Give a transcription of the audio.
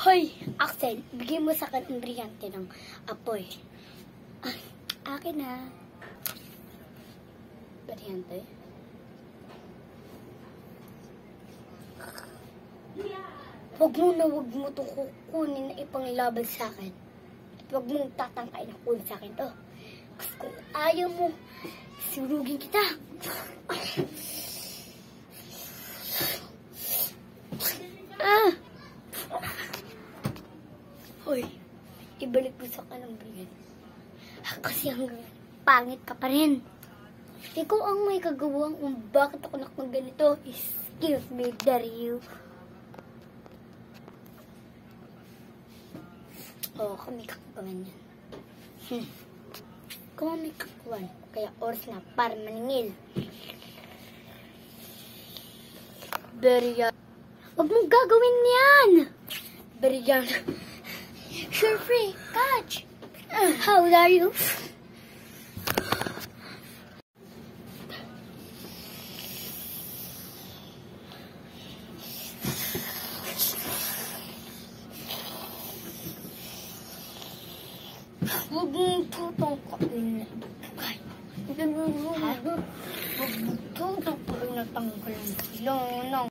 Hoy, Axel, bigyan mo sa akin ang brillante ng apoy. Ay, akin na. Brillante? Huwag mo ito kukunin na ipanglaban sa akin. At huwag mong tatangkain na kunin sa akin to. Kasi kung ayaw mo, surugin kita. Hoy, ibalik mo sa kanang brigan. Kasi hanggang pangit ka pa rin. Ikaw ang may kagawang kung bakit ako nakaganito. Excuse me, Dario. Oo, kami kakabangan yan. Kung may kakawan, kaya oras na para maningil. Berian. Huwag mong gagawin yan! Berian. Sure free, catch! How old are you? Huwag mong tutungkain na bukay. Huwag mong tutungkain na tanggalan.